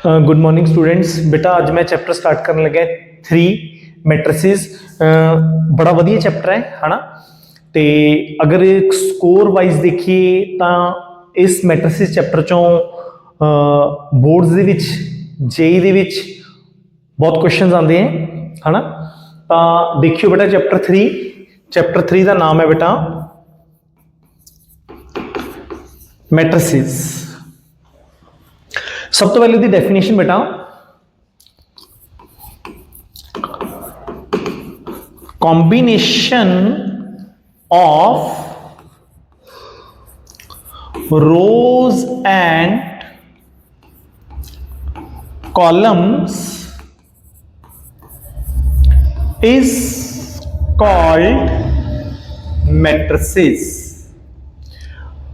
Good morning students. बेटा आज मैं चैप्टर स्टार्ट करने लगा 3 मैट्रिसेस। बड़ा ਵਧੀਆ ਚੈਪਟਰ ਹੈ ਹਨਾ। ਤੇ ਅਗਰ ਸਕੋਰ ਵਾਈਜ਼ ਦੇਖੀਏ ਤਾਂ ਇਸ ਮੈਟ੍ਰਿਸਿਸ ਚੈਪਟਰ ਚੋਂ ਬੋਰਡਸ ਦੇ ਵਿੱਚ ਜੇਈ ਦੇ ਵਿੱਚ ਬਹੁਤ ਕੁਐਸਚਨਸ ਆਉਂਦੇ हैं ਹਨਾ। ਤਾਂ ਦੇਖਿਓ बेटा ਚੈਪਟਰ 3 ਦਾ ਨਾਮ ਹੈ बेटा मैट्रिसेस। सब तो पहले दी डेफिनेशन बेटा combination of rose and columns is called matrices.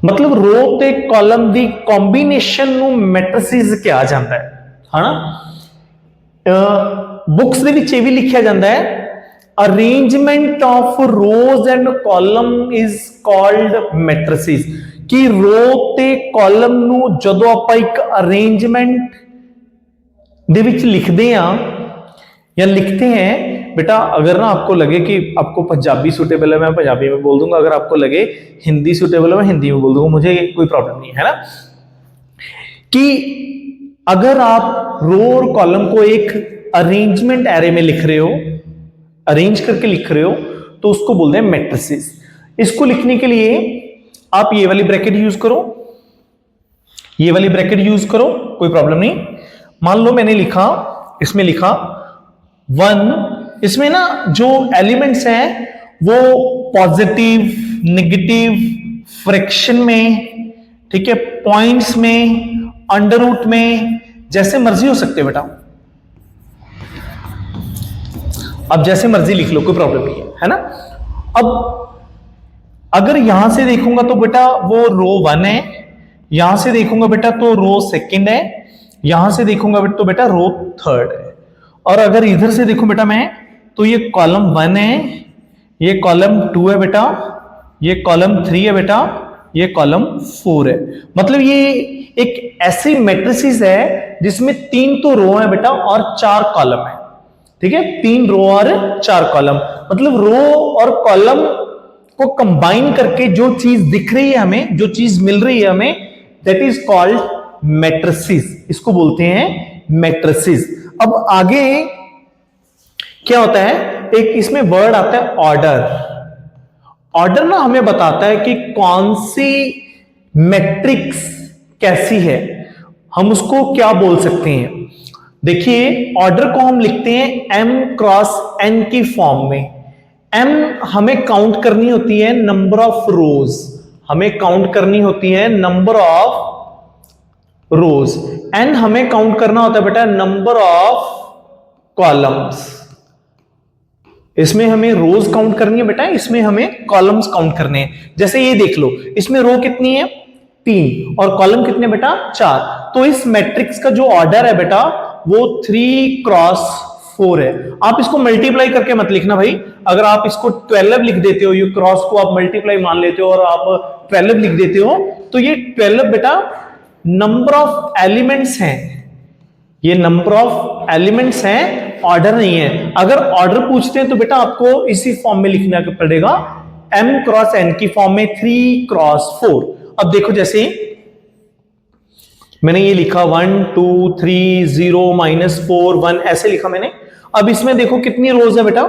मतलब रो ते कॉलम दी कॉम्बिनेशन नू मैट्रिसेस कहा जाता है ना। बुक्स दे विच भी लिखा जाता है arrangement of rose and column is called matrices. कि रो ते कॉलम नू जदों आपां एक अरेंजमेंट दे विच लिखदे हां या लिखते हैं बेटा, अगर ना आपको लगे कि आपको पंजाबी सूटेबल है मैं पंजाबी में बोल दूंगा, अगर आपको लगे हिंदी सूटेबल है मैं हिंदी में बोल दूंगा, मुझे कोई प्रॉब्लम नहीं है ना। कि अगर आप रो और कॉलम को एक अरेंजमेंट एरे में लिख रहे हो, अरेंज करके लिख रहे हो, तो उसको बोलते हैं मैट्रिसेस। इसको लिखने के लिए आप ये वाली ब्रैकेट यूज करो, ये वाली ब्रैकेट यूज करो, कोई प्रॉब्लम नहीं। मान लो मैंने लिखा, इसमें लिखा 1, इसमें ना जो एलिमेंट्स हैं वो पॉजिटिव, नेगेटिव, फ्रैक्शन में, ठीक है, पॉइंट्स में, अंडर रूट में, जैसे मर्जी हो सकते हैं बेटा। अब जैसे मर्जी लिख लो, कोई प्रॉब्लम नहीं है ना। अब अगर यहां से देखूंगा तो बेटा वो रो 1 है, यहां से देखूंगा बेटा तो रो 2 है, यहां से देखूंगा तो बेटा रो 3 है। और अगर इधर से देखूं बेटा मैं तो ये कॉलम 1 है, ये कॉलम 2 है बेटा, ये कॉलम 3 है बेटा, ये कॉलम 4 है। मतलब ये एक ऐसी मैट्रिसेस है जिसमें 3 तो रो है बेटा और 4 कॉलम है, ठीक है, 3 रो और 4 कॉलम। मतलब रो और कॉलम को कंबाइन करके जो चीज दिख रही है हमें, जो चीज मिल रही है हमें, दैट इज कॉल्ड मैट्रिसेस। इसको बोलते हैं मैट्रिसेस। अब आगे क्या होता है, एक इसमें वर्ड आता है ऑर्डर। ऑर्डर ना हमें बताता है कि कौन सी मैट्रिक्स कैसी है, हम उसको क्या बोल सकते हैं। देखिए ऑर्डर को हम लिखते हैं m क्रॉस n की फॉर्म में। m हमें काउंट करनी होती है नंबर ऑफ रोज, हमें काउंट करनी होती है नंबर ऑफ रोज। n हमें काउंट करना होता है बेटा नंबर ऑफ कॉलम्स। इसमें हमें रोज काउंट करनी है बेटा, इसमें हमें कॉलम्स काउंट करने हैं। जैसे ये देख लो, इसमें रो कितनी है 3 और कॉलम कितने बेटा 4। तो इस मैट्रिक्स का जो ऑर्डर है बेटा वो 3 क्रॉस 4 है। आप इसको मल्टीप्लाई करके मत लिखना भाई। अगर आप इसको 12 लिख देते हो, ये क्रॉस को आप मल्टीप्लाई मान लेते हो और आप 12 लिख देते हो, तो ये 12 बेटा नंबर ऑफ एलिमेंट्स हैं, ये नंबर ऑफ एलिमेंट्स हैं, ऑर्डर नहीं है। अगर ऑर्डर पूछते हैं तो बेटा आपको इसी फॉर्म में लिखना पड़ेगा, m क्रॉस n की फॉर्म में 3 क्रॉस 4। अब देखो जैसे मैंने ये लिखा 1 2 3 0 -4 1 ऐसे लिखा मैंने। अब इसमें देखो कितनी रोज है बेटा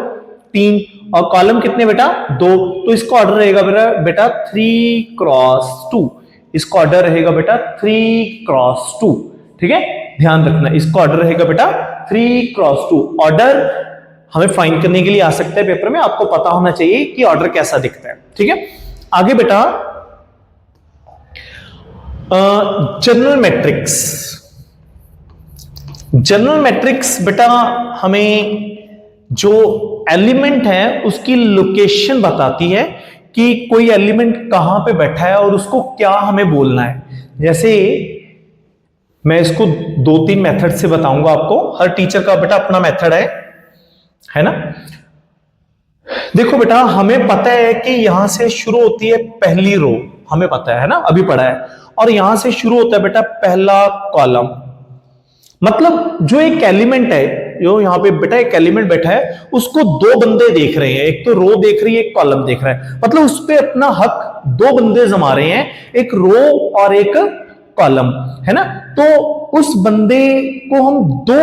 3 और कॉलम कितने बेटा 2। तो इसका ऑर्डर रहेगा बेटा 3 क्रॉस 2। इसका ऑर्डर रहेगा बेटा 3 क्रॉस 2, ठीक है, ध्यान रखना। इसका ऑर्डर रहेगा बेटा 3 क्रॉस 2। ऑर्डर हमें फाइंड करने के लिए आ सकता है पेपर में, आपको पता होना चाहिए कि ऑर्डर कैसा दिखता है, ठीक है। आगे बेटा जनरल मैट्रिक्स। जनरल मैट्रिक्स बेटा हमें जो एलिमेंट है उसकी लोकेशन बताती है कि कोई एलिमेंट कहां पे बैठा है और उसको क्या हमें बोलना है। जैसे मैं इसको 2-3 मेथड से बताऊंगा आपको, हर टीचर का बेटा अपना मेथड है ना। देखो बेटा हमें पता है कि यहां से शुरू होती है पहली रो, हमें पता है ना, अभी पढ़ा है, और यहां से शुरू होता है बेटा पहला कॉलम। मतलब जो एक एलिमेंट है, जो यहाँ पे बेटा एक एलिमेंट बैठा है, उसको दो बंदे देख रहे हैं, एक तो रो देख रही है, एक कॉलम देख रहा है, मतलब उस पे अपना हक दो बंदे जमा रहे हैं, एक रो और एक कॉलम, है ना। तो उस बंदे को हम दो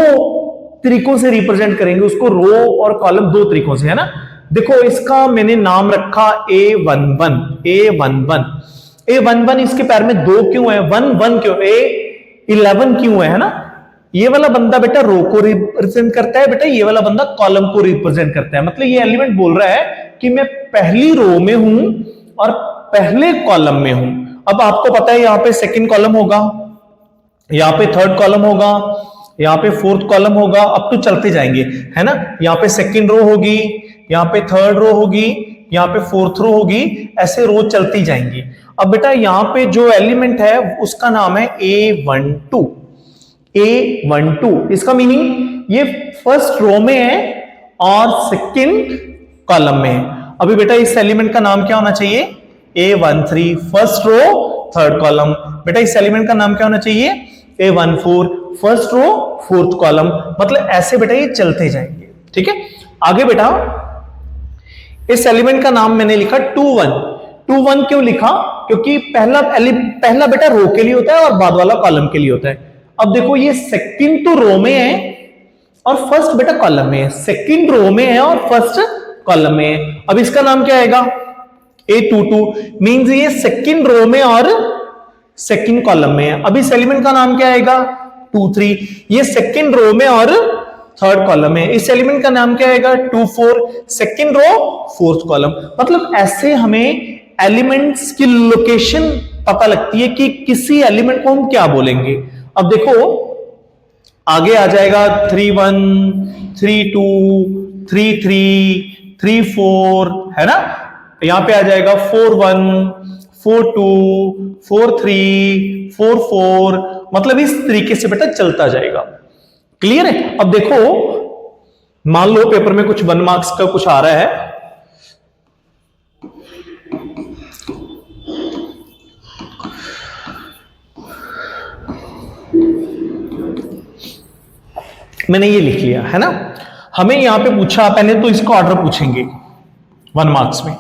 तरीकों से रिप्रेजेंट करेंगे, उसको रो और कॉलम दो तरीकों से, है ना। देखो इसका मैंने नाम रखा A11, A11, A11 इसके पैर में दो क्यों है, 1 1 क्यों, A11 क्यों है ना। ये वाला बंदा बेटा रो को रिप्रेजेंट करता है, बेटा ये वाला बंदा कॉलम को रिप्रेजेंट करता है। मतलब ये एलिमेंट बोल रहा है कि मैं पहली रो में हूं और पहले कॉलम में हूं। अब आपको पता है यहां पे सेकंड कॉलम होगा, यहां पे थर्ड कॉलम होगा, यहां पे फोर्थ कॉलम होगा, अब तो चलते जाएंगे, है ना। यहां पे सेकंड रो होगी, यहां पे थर्ड रो होगी, यहां पे फोर्थ रो होगी, ऐसे रो चलती जाएंगी। अब बेटा यहां पे जो एलिमेंट है उसका नाम है A12, A12। इसका मीनिंग ये फर्स्ट रो में है और सेकंड कॉलम में है। अभी बेटा इस एलिमेंट का नाम क्या होना चाहिए, A13 first row third column. बेटा इस एलिमेंट का नाम क्या होना चाहिए, A14 first row fourth column. मतलब ऐसे बेटा ये चलते जाएंगे, ठीक है। आगे बेटा इस एलिमेंट का नाम मैंने लिखा 21। 21 क्यों लिखा, क्योंकि पहला बेटा रो के लिए होता है और बाद वाला कॉलम के लिए होता है। अब देखो ये सेकंड तो रो में है और फर्स्ट बेटा कॉलम में है, सेकंड रो में है और फर्स्ट कॉलम में है। अब इसका नाम क्या आएगा, A22 मींस ये सेकंड रो में और सेकंड कॉलम में है। अब इस एलिमेंट का नाम क्या आएगा, 23, ये सेकंड रो में और थर्ड कॉलम में। इस एलिमेंट का नाम क्या आएगा, 24, सेकंड रो फोर्थ कॉलम। मतलब ऐसे हमें एलिमेंट्स की लोकेशन पता लगती है कि किसी एलिमेंट को हम क्या बोलेंगे। अब देखो आगे आ जाएगा 31, 32, 33, 34, है ना। यहां पे आ जाएगा 41, 42, 43, 44, मतलब इस तरीके से बेटा चलता जाएगा। क्लियर है। अब देखो मान लो पेपर में कुछ 1 मार्क्स का कुछ आ रहा है, मैंने ये लिख लिया है ना। हमें यहां पे पूछा, पहले तो इसका ऑर्डर पूछेंगे 1 मार्क्स में।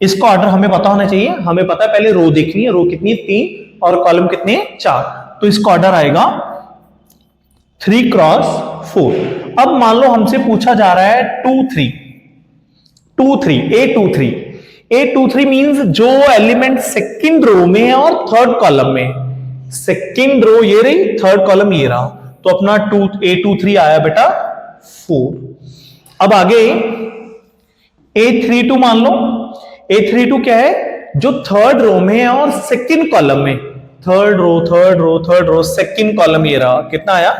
इसका ऑर्डर हमें पता होना चाहिए। हमें पता है पहले रो देखनी है, रो कितनी है 3 और कॉलम कितने हैं 4। तो इसका ऑर्डर आएगा 3 क्रॉस 4। अब मान लो हमसे पूछा जा रहा है 2 3, A23, A23 मींस जो एलिमेंट सेकंड रो में है और थर्ड कॉलम में। सेकंड रो ये रही, थर्ड कॉलम ये रहा, तो अपना A23 आया बेटा 4। अब आगे A32 मान लो, A32 क्या है, जो थर्ड रो में है और सेकंड कॉलम में। थर्ड रो सेकंड कॉलम ये रहा, कितना आया।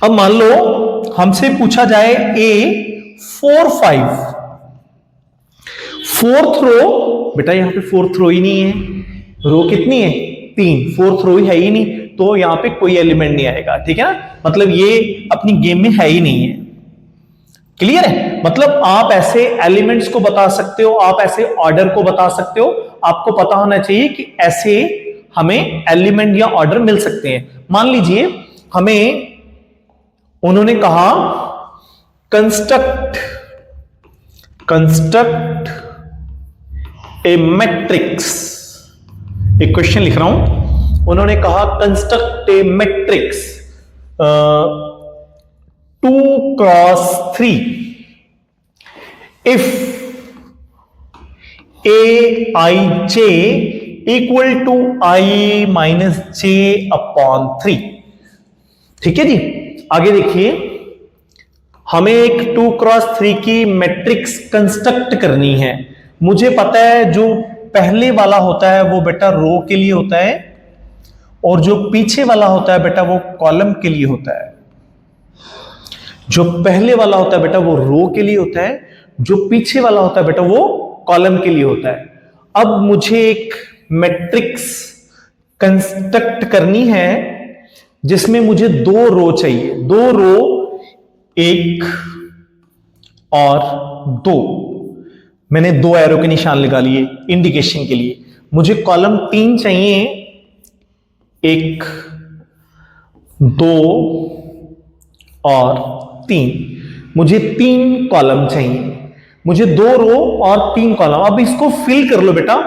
अब मान लो हमसे पूछा जाए A4 5, फोर्थ रो, बेटा यहां पे फोर्थ रो ही नहीं है, रो कितनी है 3, फोर्थ रो ही है ही नहीं, तो यहां पे कोई एलिमेंट नहीं आएगा, ठीक है ना। मतलब ये अपनी गेम में है ही नहीं है। क्लियर है। मतलब आप ऐसे एलिमेंट्स को बता सकते हो, आप ऐसे ऑर्डर को बता सकते हो। आपको पता होना चाहिए कि ऐसे हमें एलिमेंट या ऑर्डर मिल सकते हैं। मान लीजिए हमें उन्होंने कहा कंस्ट्रक्ट ए मैट्रिक्स, एक क्वेश्चन लिख रहा हूं। उन्होंने कहा construct a matrix 2 cross 3 if Aij equal to I minus J upon 3। ठीक है जी। आगे देखिए, हमें एक 2 क्रॉस 3 की मैट्रिक्स कंस्ट्रक्ट करनी है। मुझे पता है जो पहले वाला होता है वो बेटा रो के लिए होता है और जो पीछे वाला होता है बेटा वो कॉलम के लिए होता है। जो पहले वाला होता है बेटा वो रो के लिए होता है, जो पीछे वाला होता है बेटा वो कॉलम के लिए होता है। अब मुझे एक मैट्रिक्स कंस्ट्रक्ट करनी है जिसमें मुझे 2 रो चाहिए, 2 रो 1 और 2। मैंने 2 एरो के निशान लगा लिए इंडिकेशन के लिए। मुझे कॉलम 3 चाहिए, 1 2 और 3, मुझे 3 कॉलम चाहिए, मुझे 2 रो और 3 कॉलम। अब इसको फिल कर लो बेटा।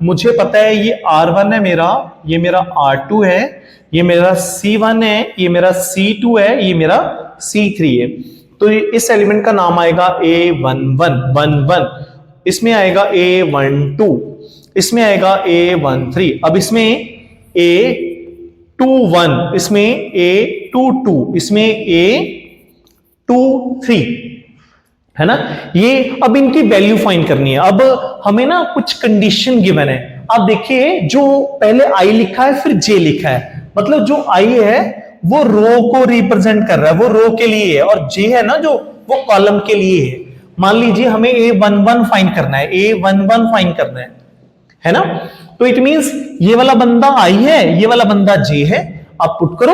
मुझे पता है ये R1 है मेरा, ये मेरा R2 है, ये मेरा C1 है, ये मेरा C2 है, ये मेरा C3 है। तो इस एलिमेंट का नाम आएगा A11, इसमें आएगा A12, इसमें आएगा A13, अब इसमें A21, इसमें A22, इसमें A23, है ना। ये अब इनकी वैल्यू फाइंड करनी है। अब हमें ना कुछ कंडीशन गिवन है। आप देखिए, जो पहले I लिखा है फिर J लिखा है, मतलब जो I है वो रो को रिप्रेजेंट कर रहा है, वो रो के लिए है, और J है ना जो, वो कॉलम के लिए है। मान लीजिए हमें A11 फाइंड करना है, A11 फाइंड करना है ना। तो इट मींस ये वाला बंदा I है, ये वाला बंदा J है। आप पुट करो,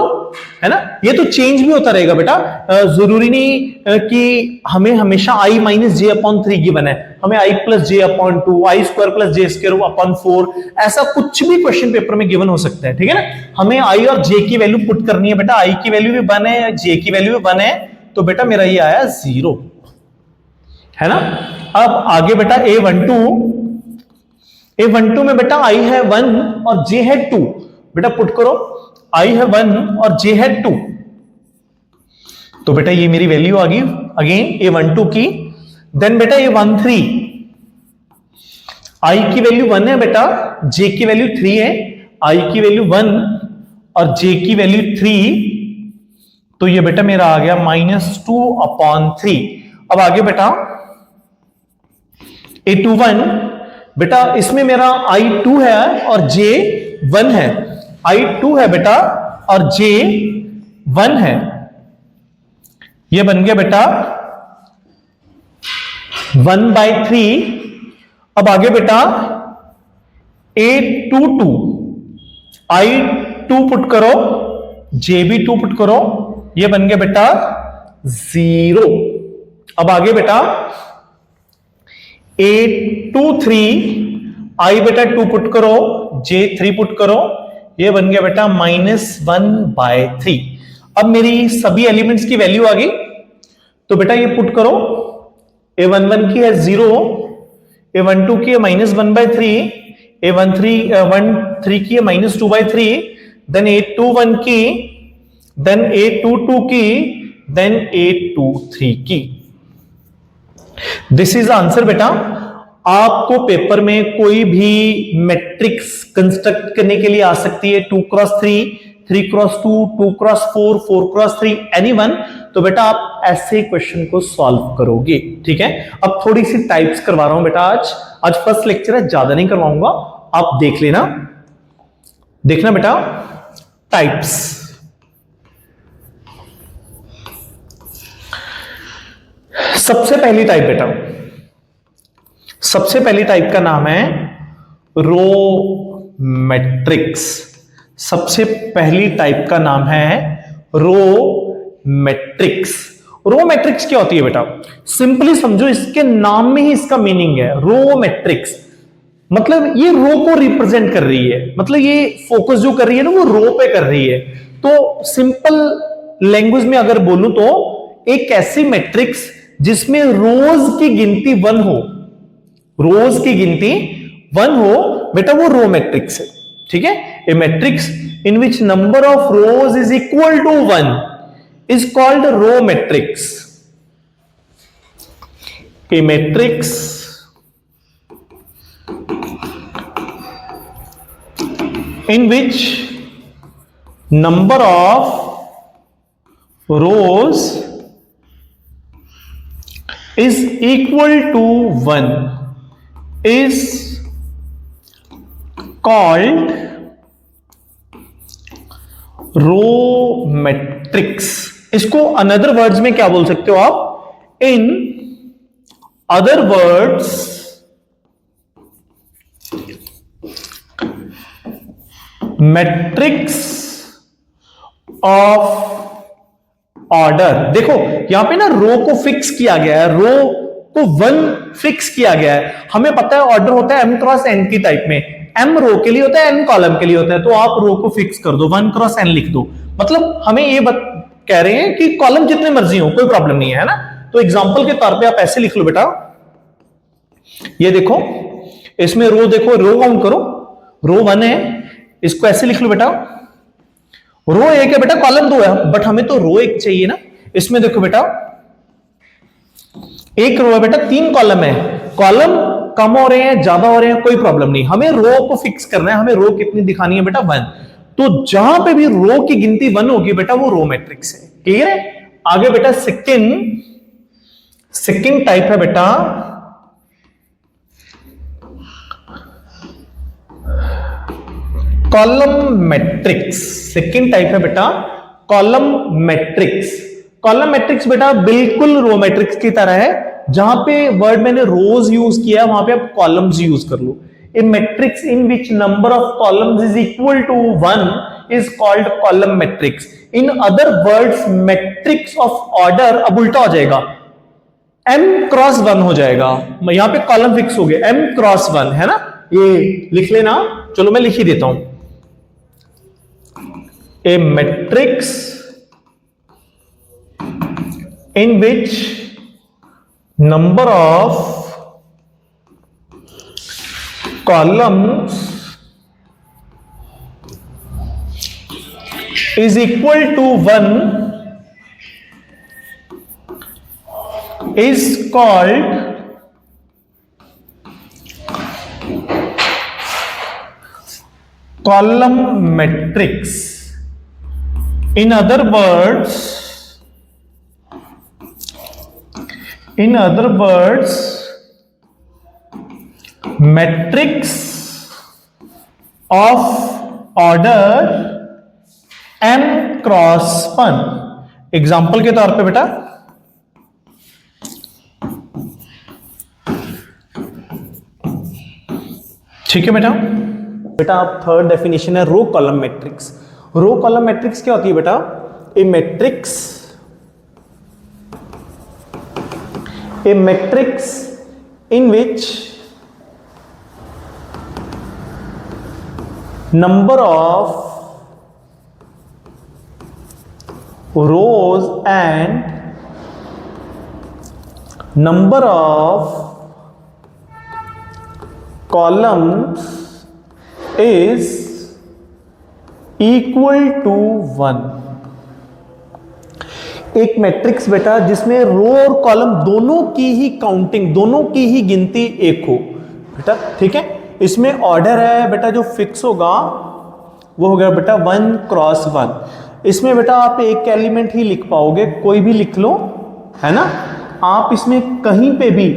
है ना। ये तो चेंज भी होता रहेगा बेटा, जरूरी नहीं कि हमें हमेशा I minus J upon 3 given है, हमें I plus J upon 2, I square plus J square upon 4, ऐसा कुछ भी क्वेश्चन पेपर में गिवन हो सकता है, ठीक है ना। हमें I और J की वैल्यू पुट करनी है बेटा। I की वैल्यू भी 1 है, J की वैल्यू भी 1 है, तो बेटा मेरा ये आया 0, है ना। अब आगे बेटा A12 में बेटा I है 1 और J है 2, बेटा पुट करो। I है 1 और J है 2, तो बेटा ये मेरी वैल्यू आ गई अगेन A12 की। देन बेटा A13, I की वैल्यू 1 है बेटा, J की वैल्यू 3 है, I की वैल्यू 1 और J की वैल्यू 3, तो ये बेटा मेरा आ गया -2/3। अब आगे बेटा A21, बेटा इसमें मेरा I2 है और J 1 है, I2 है बेटा और J 1 है, ये बन गया बेटा 1/3। अब आगे बेटा A22, I2 पुट करो, J भी 2 पुट करो, ये बन गया बेटा 0। अब आगे बेटा A23, I बेटा 2 पुट करो, J 3 पुट करो, ये बन गया बेटा -1/3। अब मेरी सभी एलिमेंट्स की वैल्यू आ गई, तो बेटा ये पुट करो। A11 की है 0, A12 की है -1/3, A13 की है -2/3, देन A21 की, देन A22 की, देन A23 की। दिस इज आंसर बेटा। आपको पेपर में कोई भी मैट्रिक्स कंस्ट्रक्ट करने के लिए आ सकती है, 2x3, 3x2, 2x4, 4x3, anyone. तो बेटा आप ऐसे क्वेश्चन को सॉल्व करोगे, ठीक है। अब थोड़ी सी टाइप्स करवा रहा हूं बेटा, आज फर्स्ट लेक्चर है, ज्यादा नहीं करवाऊंगा, आप देख लेना। देखना बेटा टाइप्स। सबसे पहली टाइप बेटा, सबसे पहली टाइप का नाम है रो मैट्रिक्स। सबसे पहली टाइप का नाम है रो मैट्रिक्स। रो मैट्रिक्स क्या होती है बेटा? सिंपली समझो, इसके नाम में ही इसका मीनिंग है। रो मैट्रिक्स मतलब ये रो को रिप्रेजेंट कर रही है, मतलब ये फोकस जो कर रही है ना वो रो पे कर रही है। तो सिंपल लैंग्वेज में अगर बोलूं तो एक ऐसी मैट्रिक्स जिसमें रोज की गिनती 1 हो, रोज की गिनती 1 हो बेटा, वो रो मैट्रिक्स है, ठीक है। A matrix in which number of rows is equal to 1 is called row matrix. A matrix in which number of rows is equal to 1 is called row matrix. इसको अनदर वर्ड्स में क्या बोल सकते हो आप? इन other words matrix of order. देखो यहां पे ना रो को फिक्स किया गया है, रो को 1 फिक्स किया गया है। हमें पता है ऑर्डर होता है m क्रॉस n की टाइप में। m रो के लिए होता है, n कॉलम के लिए होता है, तो आप रो को फिक्स कर दो, 1 क्रॉस n लिख दो। मतलब हमें ये कह रहे हैं कि कॉलम जितने मर्जी हो, कोई प्रॉब्लम नहीं है ना। तो एग्जांपल के तौर पे आप ऐसे लिख लो बेटा, ये देखो इसमें रो देखो, रो काउंट करो, रो 1 है, इसको ऐसे लिख लो बेटा, रो 1 है बेटा, कॉलम 2 है, बट हमें तो रो 1 चाहिए ना। इसमें देखो बेटा, एक रो है बेटा, 3 कॉलम है, कॉलम कम हो रहे हैं ज्यादा हो रहे हैं कोई प्रॉब्लम नहीं, हमें रो को फिक्स करना है, हमें रो कितनी दिखानी है बेटा 1। तो जहां पे भी रो की गिनती 1 होगी बेटा वो रो मैट्रिक्स है। क्लियर है? आगे बेटा सेकंड टाइप है बेटा कॉलम मैट्रिक्स। सेकंड टाइप है बेटा कॉलम मैट्रिक्स। कॉलम मैट्रिक्स बेटा बिल्कुल रो मैट्रिक्स की तरह है, जहां पे वर्ड मैंने रोज यूज किया वहां पे आप कॉलम्स यूज कर लो। A matrix in which number of columns is equal to 1 is called column matrix. In other words matrix of order, अब उल्टा हो जाएगा, m क्रॉस 1 हो जाएगा, यहां पे कॉलम फिक्स हो गया, m क्रॉस 1 है ना, ये लिख लेना। चलो मैं लिख ही देता हूं, ए matrix in which number of columns is equal to 1 is called column matrix. In other words, matrix of order m cross 1। Example के तौर पे बेटा ठीक है बेटा आप थर्ड डेफिनेशन है row column matrix. Row column matrix क्या होती है बेटा? A matrix in which number of rows and number of columns is equal to 1। एक मैट्रिक्स बेटा जिसमें रो और कॉलम दोनों की ही काउंटिंग, दोनों की ही गिनती एक हो बेटा, ठीक है। इसमें ऑर्डर है बेटा जो फिक्स होगा वो हो गया बेटा 1 क्रॉस 1। इसमें बेटा आप एक एलिमेंट ही लिख पाओगे, कोई भी लिख लो, है ना। आप इसमें कहीं पे भी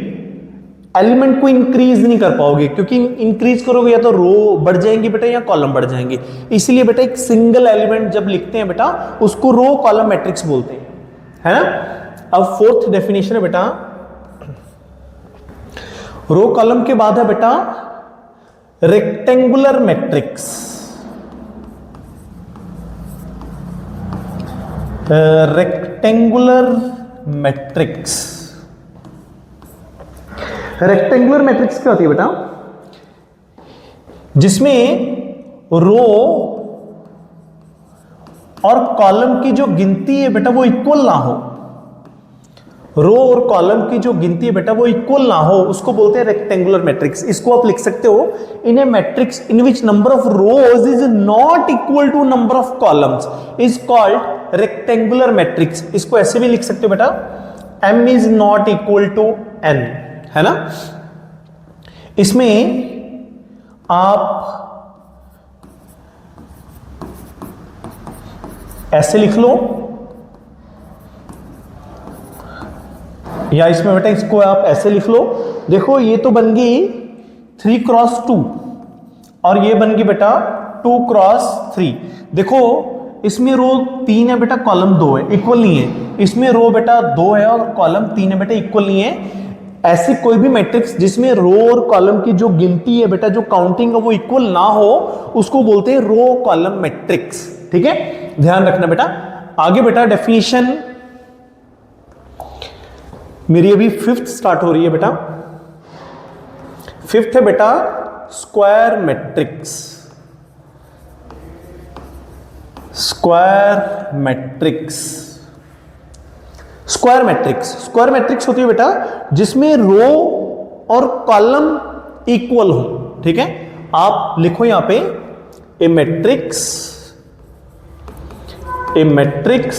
एलिमेंट को इंक्रीज नहीं कर पाओगे, क्योंकि इंक्रीज करोगे या तो रो बढ़ जाएंगी बेटा या कॉलम बढ़ जाएंगे। इसलिए बेटा एक सिंगल एलिमेंट जब लिखते हैं बेटा उसको रो कॉलम मैट्रिक्स बोलते हैं, है ना। अब फोर्थ डेफिनेशन है बेटा रो कॉलम के बाद है बेटा रेक्टेंगुलर मैट्रिक्स। रेक्टेंगुलर मैट्रिक्स क्या होती है बेटा? जिसमें रो और कॉलम की जो गिनती है बेटा वो इक्वल ना हो। रो और कॉलम की जो गिनती है बेटा वो इक्वल ना हो, उसको बोलते हैं रेक्टेंगुलर मैट्रिक्स। इसको आप लिख सकते हो in a matrix in which number of rows is not equal to number of columns is called rectangular matrix. इसको ऐसे भी लिख सकते हो बेटा m is not equal to n, है ना। इसमें आप ऐसे लिख लो, या इसमें बेटा इसको आप ऐसे लिख लो। देखो ये तो बन गई 3 क्रॉस 2 और ये बन गई बेटा 2 क्रॉस 3। देखो इसमें रो 3 है बेटा, कॉलम 2 है, इक्वल नहीं है। इसमें रो बेटा 2 है और कॉलम 3 है बेटा, इक्वल नहीं है। ऐसी कोई भी मैट्रिक्स जिसमें रो और कॉलम की जो गिनती है बेटा, जो काउंटिंग है वो इक्वल ना हो, उसको बोलते हैं रो कॉलम मैट्रिक्स, ठीक है। ध्यान रखना बेटा। आगे बेटा डेफिनेशन मेरी अभी 5th स्टार्ट हो रही है बेटा। 5th है बेटा square matrix, square matrix, square matrix, square matrix होती है बेटा जिसमें रो और कॉलम इक्वल हो। ठीक है, आप लिखो यहां पे a matrix, a matrix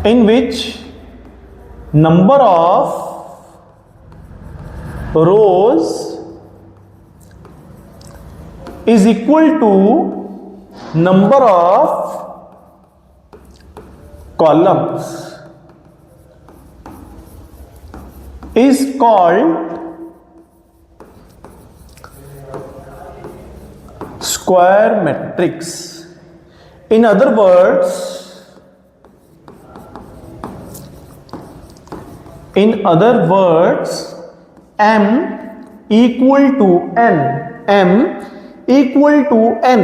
in which number of rows is equal to number of columns is called square matrix. In other words, m equal to n, m equal to n।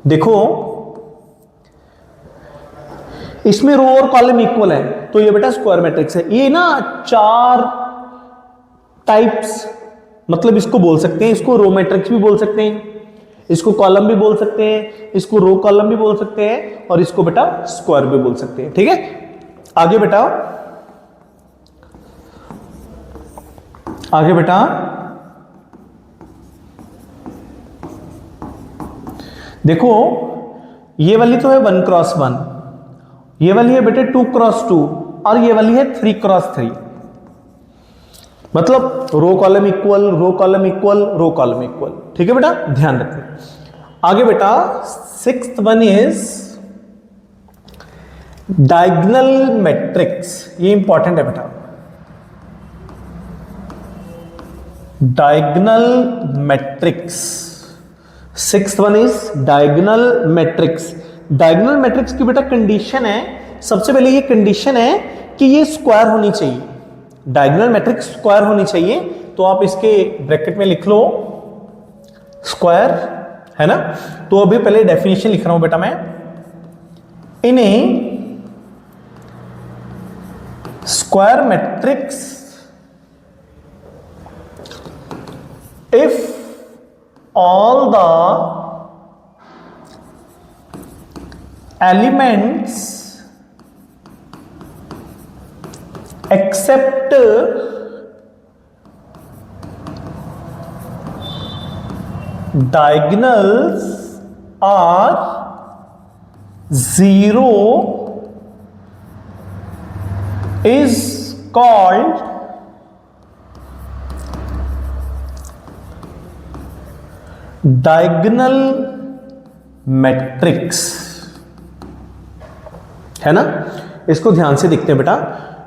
देखो इसमें रो और कॉलम इक्वल है तो ये बेटा square matrix है। ये ना 4 टाइप्स, मतलब इसको बोल सकते हैं, इसको रो मैट्रिक्स भी बोल सकते हैं, इसको कॉलम भी बोल सकते हैं, इसको रो कॉलम भी बोल सकते हैं और इसको बेटा स्क्वायर भी बोल सकते हैं। ठीक है, आगे बेटा, आगे बेटा देखो ये वाली तो है 1 क्रॉस 1, ये वाली है बेटे 2 क्रॉस 2 और ये वाली है 3 क्रॉस 3। मतलब row column equal, row column equal, row column equal. ठीक है बेटा, ध्यान रखें। आगे बेटा 6th one is diagonal matrix. ये इंपॉर्टेंट है बेटा, diagonal matrix. 6th one is diagonal matrix. Diagonal matrix की बेटा कंडीशन है, सबसे पहले ये कंडीशन है कि ये स्क्वायर होनी चाहिए, डायगोनल मैट्रिक्स स्क्वायर होनी चाहिए। तो आप इसके ब्रैकेट में लिख लो स्क्वायर, है ना। तो अभी पहले डेफिनेशन लिख रहा हूं बेटा मैं। In a square matrix if all the elements except diagonals are 0 is called diagonal matrix, है ना। इसको ध्यान से देखते हैं बेटा।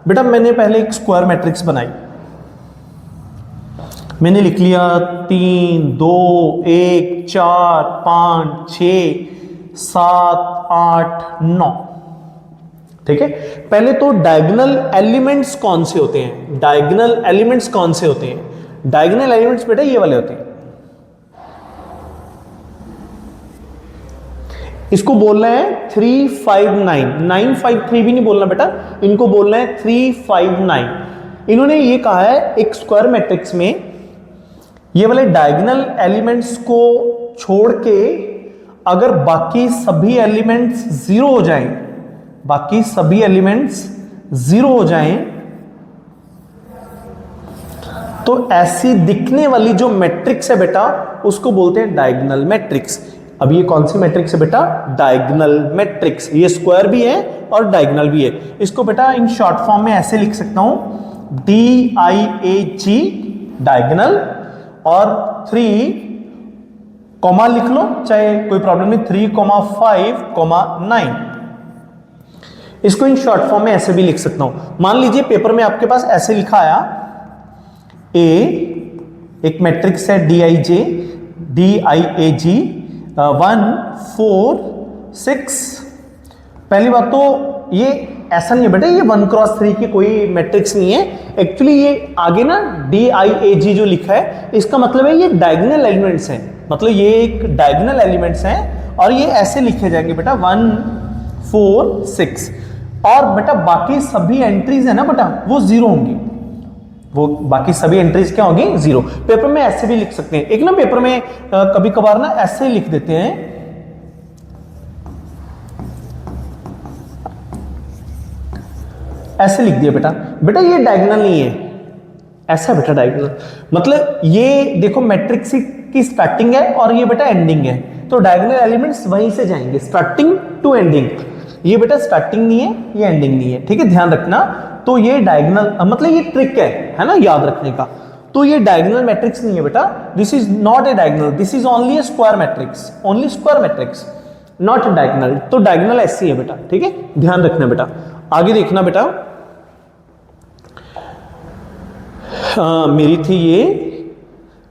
बेटा मैंने पहले एक स्क्वायर मैट्रिक्स बनाई, मैंने लिख लिया 3 2 1 4 5 6 7 8 9। ठीक है, पहले तो डायगोनल एलिमेंट्स कौन से होते हैं, डायगोनल एलिमेंट्स कौन से होते हैं। डायगोनल एलिमेंट्स बेटा ये वाले होते हैं। इसको बोलना है 3 5 9, 9 5 3 भी नहीं बोलना बेटा, इनको बोलना है 3 5 9। इन्होंने ये कहा है एक स्क्वायर मैट्रिक्स में ये वाले डायगोनल एलिमेंट्स को छोड़ के अगर बाकी सभी एलिमेंट्स 0 हो जाएं, बाकी सभी एलिमेंट्स 0 हो जाएं तो ऐसी दिखने वाली जो मैट्रिक्स है बेटा उसको बोलते हैं डायगोनल मैट्रिक्स। अब ये कौन सी मैट्रिक्स है बेटा, डायगोनल मैट्रिक्स। ये स्क्वायर भी है और डायगोनल भी है। इसको बेटा इन शॉर्ट फॉर्म में ऐसे लिख सकता हूं DIAG डायगोनल, और 3 कॉमा लिख लो, चाहे कोई प्रॉब्लम नहीं, 3,5,9। इसको इन शॉर्ट फॉर्म में ऐसे भी लिख सकता हूं। मान लीजिए पेपर में आपके पास ऐसे लिखा आया ए, एक मैट्रिक्स है DIAG 1 4 6। पहली बात तो ये ऐसा नहीं है बेटा, ये 1 क्रॉस 3 की कोई मैट्रिक्स नहीं है। एक्चुअली ये आगे ना DIAG जो लिखा है इसका मतलब है ये डायगोनल एलिमेंट्स हैं, मतलब ये एक डायगोनल एलिमेंट्स हैं और ये ऐसे लिखे जाएंगे बेटा 1 4 6। और बेटा बाकी सभी एंट्रीज है ना बेटा वो 0 होंगी। वो बाकी सभी एंट्रीज क्या होगी, 0। पेपर में ऐसे भी लिख सकते हैं, एक ना पेपर में कभी कभार ना ऐसे लिख देते हैं, ऐसे लिख दिया बेटा, बेटा ये डायगोनल नहीं है, ऐसा बेटा डायगोनल, मतलब ये देखो मैट्रिक्स की स्टार्टिंग है और ये बेटा एंडिंग है, तो डायगोनल एलिमेंट्स वहीं से जाएंगे, स्टार्टिंग टू एंडिंग। ये बेटा स्टार्टिंग नहीं है, ये एंडिंग नहीं है, ठीक है, ध्यान रखना। तो ये डायगोनल मतलब ये ट्रिक है ना, याद रखने का। तो ये डायगोनल मैट्रिक्स नहीं है बेटा, this is not a diagonal, this is only A square matrix, only square matrix, not diagonal. तो डायगोनल ऐसी है बेटा, ठीक है, ध्यान रखना बेटा। आगे देखना बेटा, मेरी थी ये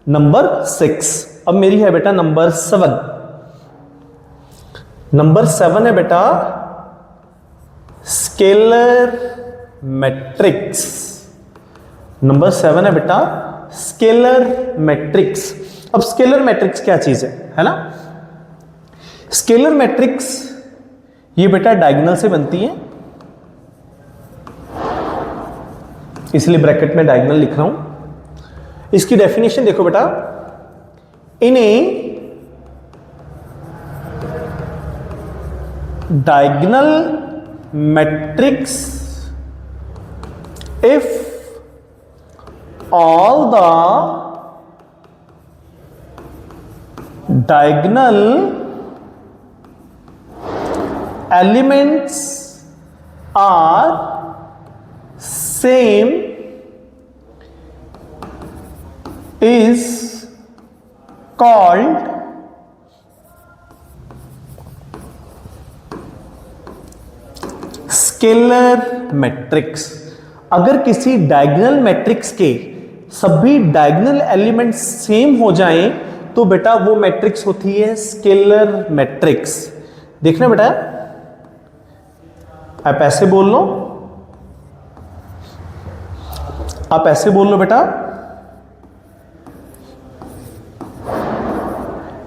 नंबर 6, अब मेरी है बेटा नंबर 7। नंबर 7 है बेटा स्केलर मैट्रिक्स। नंबर 7 है बेटा स्केलर मैट्रिक्स। अब स्केलर मैट्रिक्स क्या चीज है ना? स्केलर मैट्रिक्स ये बेटा डायगोनल से बनती है, इसलिए ब्रैकेट में डायगोनल लिख रहा हूं। इसकी डेफिनेशन देखो बेटा, in a diagonal matrix if all the diagonal elements are same is called scalar matrix. अगर किसी डायगोनल मैट्रिक्स के सभी डायगोनल एलिमेंट्स सेम हो जाएं तो बेटा वो मैट्रिक्स होती है स्केलर मैट्रिक्स। देखना बेटा, आप ऐसे बोल लो, आप ऐसे बोल लो बेटा,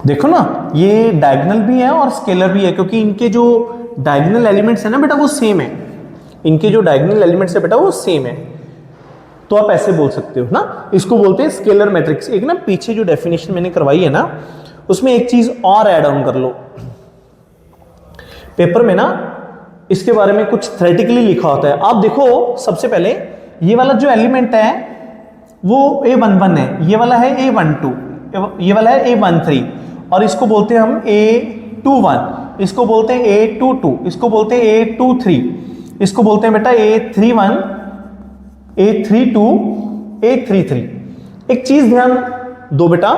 देखो ना ये डायगोनल भी है और स्केलर भी है, क्योंकि इनके जो डायगोनल एलिमेंट्स है ना बेटा वो सेम है, इनके जो डायगोनल एलिमेंट्स है बेटा वो सेम है। तो आप ऐसे बोल सकते हो ना, इसको बोलते हैं स्केलर मैट्रिक्स। एक ना पीछे जो डेफिनेशन मैंने करवाई है ना उसमें एक चीज और ऐड ऑन कर लो, पेपर में ना इसके बारे में कुछ थ्योरेटिकली लिखा होता है। आप देखो सबसे पहले ये वाला जो एलिमेंट है वो A11 है, ये वाला है A12, ये वाला है A13 और इसको बोलते हैं हम A21, इसको बोलते हैं A22, इसको बोलते हैं A23, इसको बोलते हैं बेटा A31, A32, A33। एक चीज ध्यान दो बेटा,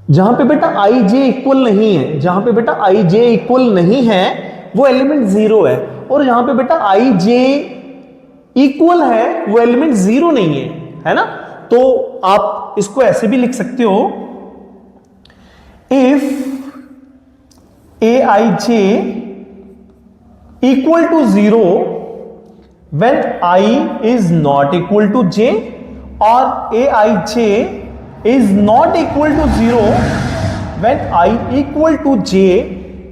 जहां पे बेटा IJ इक्वल नहीं है, जहां पे बेटा IJ इक्वल नहीं है वो एलिमेंट 0 है, और जहां पे बेटा IJ इक्वल है वो एलिमेंट 0 नहीं है ना। तो आप इसको ऐसे भी लिख सकते हो, if Aij equal to 0 when I is not equal to j, or Aij is not equal to 0 when I equal to j,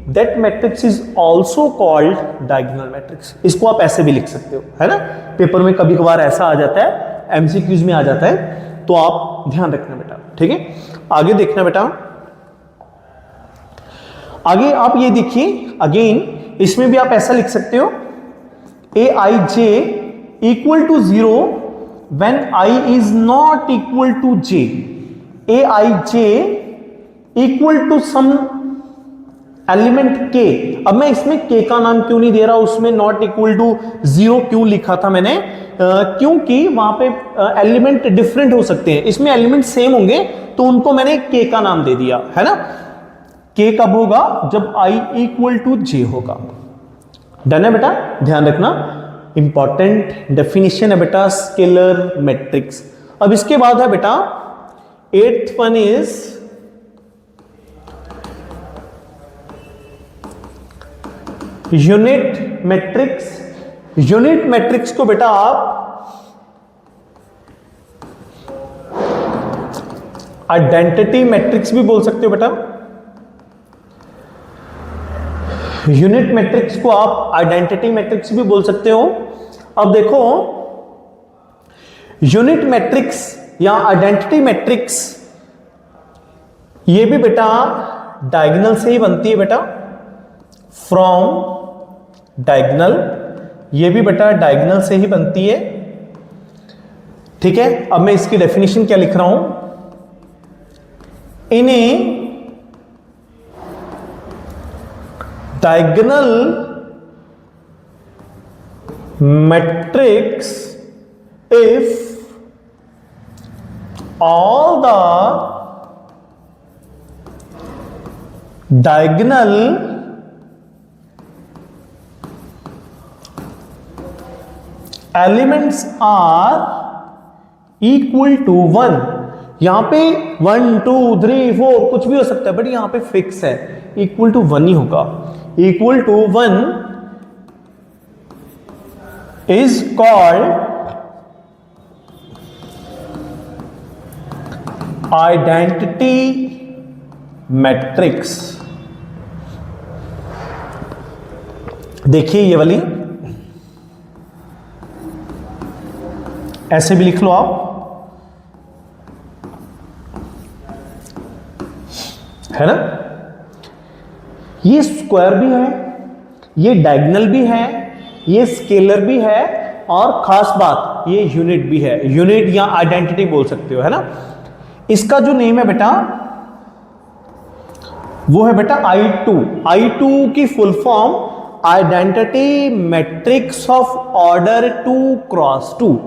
that matrix is also called diagonal matrix। इसको आप ऐसे भी लिख सकते हो, है ना, पेपर में कभी कभार ऐसा आ जाता है, एमसीक्यूज में आ जाता है, तो आप ध्यान रखना बेटा, ठीक है। आगे देखना बेटा, आगे आप ये देखिए, अगेन इसमें भी आप ऐसा लिख सकते हो, Aij equal to 0 when I is not equal to j, Aij equal to some element k। अब मैं इसमें k का नाम क्यों नहीं दे रहा, उसमें नॉट इक्वल टू 0 क्यों लिखा था मैंने, क्योंकि वहां पे एलिमेंट डिफरेंट हो सकते हैं, इसमें एलिमेंट सेम होंगे तो उनको मैंने k का नाम दे दिया, है ना। k कब होगा, जब i इक्वल टू j होगा। डन है बेटा, ध्यान रखना, इंपॉर्टेंट डेफिनेशन है बेटा स्केलर मैट्रिक्स। अब इसके बाद है बेटा 8th one is unit matrix. Unit matrix को बेटा आप आइडेंटिटी मैट्रिक्स भी बोल सकते हो बेटा, यूनिट मैट्रिक्स को आप आइडेंटिटी मैट्रिक्स भी बोल सकते हो। अब देखो यूनिट मैट्रिक्स या आइडेंटिटी मैट्रिक्स ये भी बेटा डायगोनल से ही बनती है बेटा, फ्रॉम डायगोनल, ये भी बेटा डायगोनल से ही बनती है। ठीक है, अब मैं इसकी डेफिनेशन क्या लिख रहा हूं, in a diagonal matrix if all the diagonal elements are equal to 1, यहां पे 1 2 3 4 कुछ भी हो सकता है, बट यहां पे फिक्स है, इक्वल टू 1 ही होगा। Equal to 1 is called identity matrix. देखिए ये वाली ऐसे भी लिख लो आप, है ना, ये स्क्वायर भी है, ये डायगोनल भी है, ये स्केलर भी है, और खास बात ये यूनिट भी है, यूनिट या आइडेंटिटी बोल सकते हो, है ना। इसका जो नेम है बेटा वो है बेटा I2। I2 की full form identity matrix of order 2 cross 2,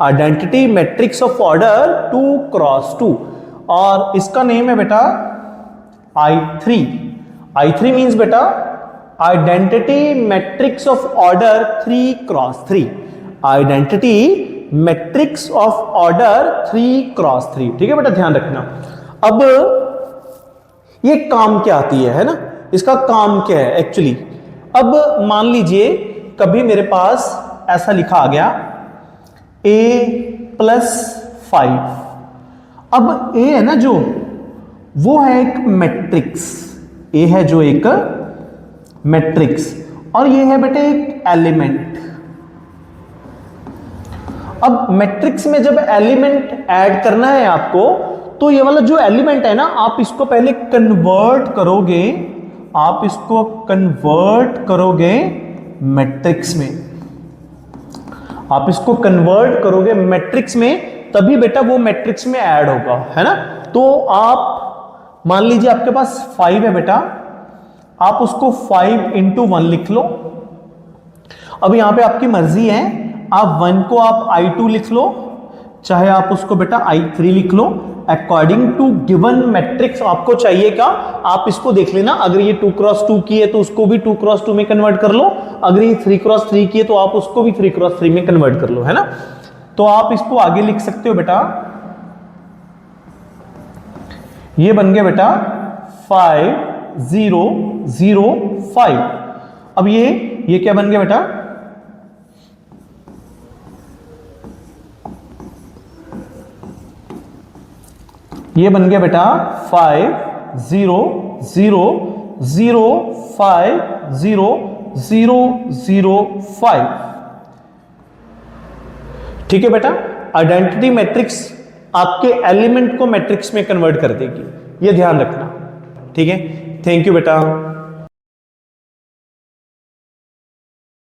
identity matrix of order 2 cross 2, और इसका नेम है बेटा I3। I3 मींस बेटा identity matrix of order 3 cross 3, identity matrix of order 3 cross 3। ठीक है बेटा, ध्यान रखना। अब ये काम क्या आती है ना, इसका काम क्या है एक्चुअली। अब मान लीजिए कभी मेरे पास ऐसा लिखा आ गया a+5, अब a है ना जो, वो है एक मैट्रिक्स, a है जो एक मैट्रिक्स, और ये है बेटे एक एलिमेंट। अब मैट्रिक्स में जब एलिमेंट ऐड करना है आपको, तो ये वाला जो एलिमेंट है ना, आप इसको पहले कन्वर्ट करोगे, आप इसको कन्वर्ट करोगे मैट्रिक्स में, आप इसको कन्वर्ट करोगे मैट्रिक्स में, तभी बेटा वो मैट्रिक्स में ऐड होगा, है ना। तो आप मान लीजिए आपके पास 5 है बेटा, आप उसको 5 × 1 लिख लो। अब यहां पे आपकी मर्जी है, आप 1 को आप I2 लिख लो, चाहे आप उसको बेटा I3 लिख लो, अकॉर्डिंग टू गिवन मैट्रिक्स आपको चाहिए क्या, आप इसको देख लेना। अगर ये 2 क्रॉस 2 की है तो उसको भी 2 क्रॉस 2 में कन्वर्ट कर लो, अगर ये 3 क्रॉस 3 की है तो आप उसको भी 3 क्रॉस 3 में कन्वर्ट कर लो, है ना। तो आप इसको आगे लिख सकते हो बेटा, ये बन गया बेटा 5 0 0 5। अब ये क्या बन गया बेटा, ये बन गया बेटा 5 0 0 0 5 0 0 0 5। ठीक है बेटा, आइडेंटिटी मैट्रिक्स आपके एलिमेंट को मैट्रिक्स में कन्वर्ट कर देगी, ये ध्यान रखना। ठीक है, थैंक यू बेटा।